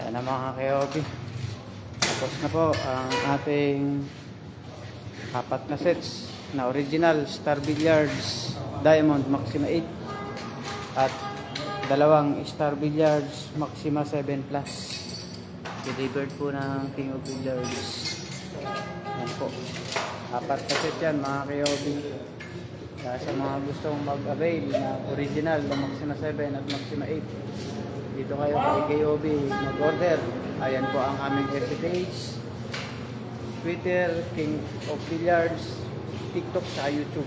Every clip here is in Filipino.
Ayan na mga kayobi. Tapos na po ang ating apat na sets na original Star Billiards Diamond Maxima 8 at dalawang Star Billiards Maxima 7 Plus. Delivered po ng King of Billiards. Ayan po. Apat na set yan mga kayobi. Kaya sa mga gustong mag-avail na original na Maxima 7 at Maxima 8, dito kayo kay KOB mag-order. Ayan po ang aming FB page, Twitter, King of Billiards, TikTok sa YouTube.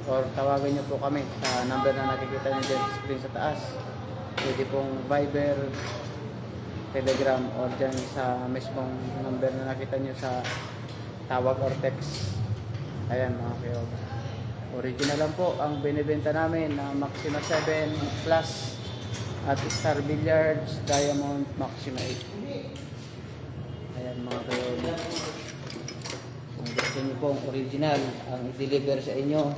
Or tawagan nyo po kami sa number na nakikita nyo dyan sa screen sa taas. Pwede pong Viber, Telegram, or dyan sa mismong number na nakita nyo sa tawag or text. Ayan mga KOB. Original lang po ang binibenta namin na Maxima 7 Plus at Star Billiards Diamond Maxima 8. Ayan mga kayobi. Kung gusto nyo pong original ang i-deliver sa inyo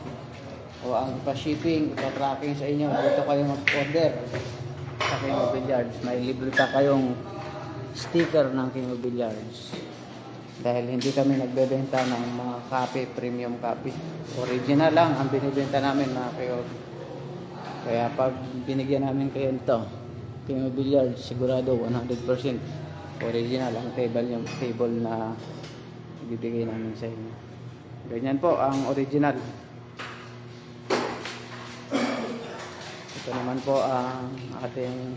o ang pa-shipping, ipa-tracking sa inyo, dito kayo mag-order sa King of Billiards. May libre pa kayong sticker ng King of Billiards. Dahil hindi kami nagbebenta ng mga copy, premium copy. Original lang ang binibenta namin mga kayobi. Kaya pag binigyan namin kayo ito, King of Billiards, sigurado 100% original ang table na ibibigay namin sa inyo. Ganyan po ang original. Ito naman po ang ating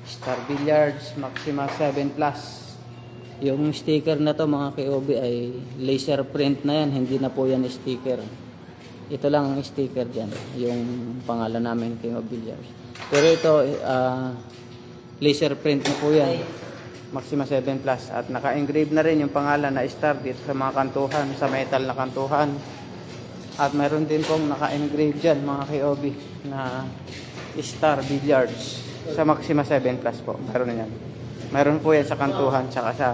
Star Billiards Maxima 7 Plus. Yung sticker na to mga KOB ay laser print na yan, hindi na po yan sticker. Ito lang ang sticker dyan, yung pangalan namin King of Billiards. Pero ito laser print na po yan, Maxima 7 Plus. At naka-engrave na rin yung pangalan na Star dito sa mga kantuhan, sa metal na kantuhan. At mayroon din pong naka-engrave dyan mga KOB na Star Billiards sa Maxima 7 Plus po. Mayroon na yan. Mayroon po yan sa kantuhan, tsaka sa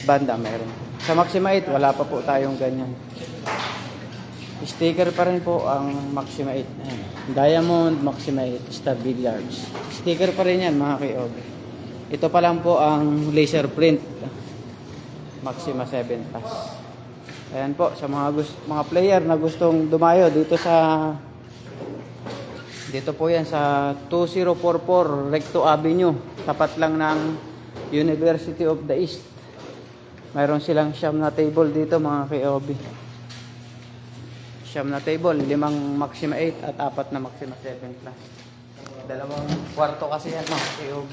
banda mayroon. Sa Maxima 8, wala pa po tayong ganyan. Sticker pa rin po ang Maxima 8. Ayan. Diamond Maxima 8 Star Billiards. Sticker pa rin yan mga KOB. Ito pa lang po ang laser print Maxima 7 Plus. Ayan po, sa mga player na gustong dumayo dito po yan sa 2044 Recto Avenue. Tapat lang ng University of the East. Mayroon silang siyam na table dito mga KOB. Siyam na table, 5 Maxima 8 at 4 na Maxima 7 Plus. Dalawang kwarto kasi yan mga KOB.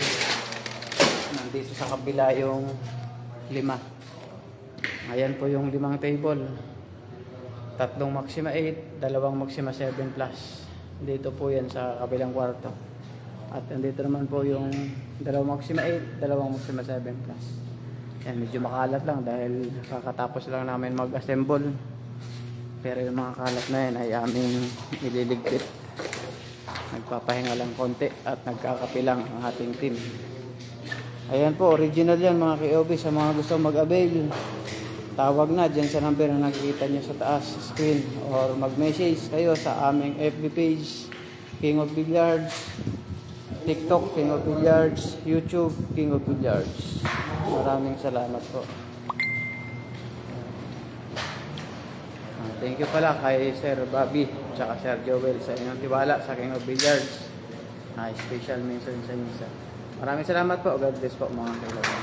Nandito sa kabila yung 5. Ayan po yung 5 table. 3 Maxima 8, 2 Maxima 7 Plus. Dito po yan sa kabilang kwarto. At nandito naman po yung 2 Maxima 8, 2 Maxima 7 Plus. Yan, medyo makalat lang dahil kakatapos lang namin mag-assemble. Pero yung mga kalat na yan ay aming ililigpit. Nagpapahinga lang konti at nagkakapilang ang ating team. Ayan po, original yan mga KOB. Sa mga gusto mag-avail, tawag na dyan sa number na nakikita nyo sa taas screen, or mag-message kayo sa aming FB page, King of Billiards, TikTok, King of Billiards, YouTube, King of Billiards. Maraming salamat po. Thank you pala kay Sir Bobby at Sir Joel sa inyong tiwala sa King of Billiards. Special mention sa inyo, sir. Maraming salamat po. God bless po mga kaibigan.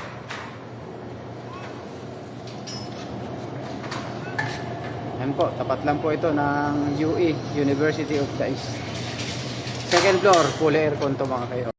Yan po, tapat lang po ito ng UE, University of the East. Second floor, fully aircon to mga kayo.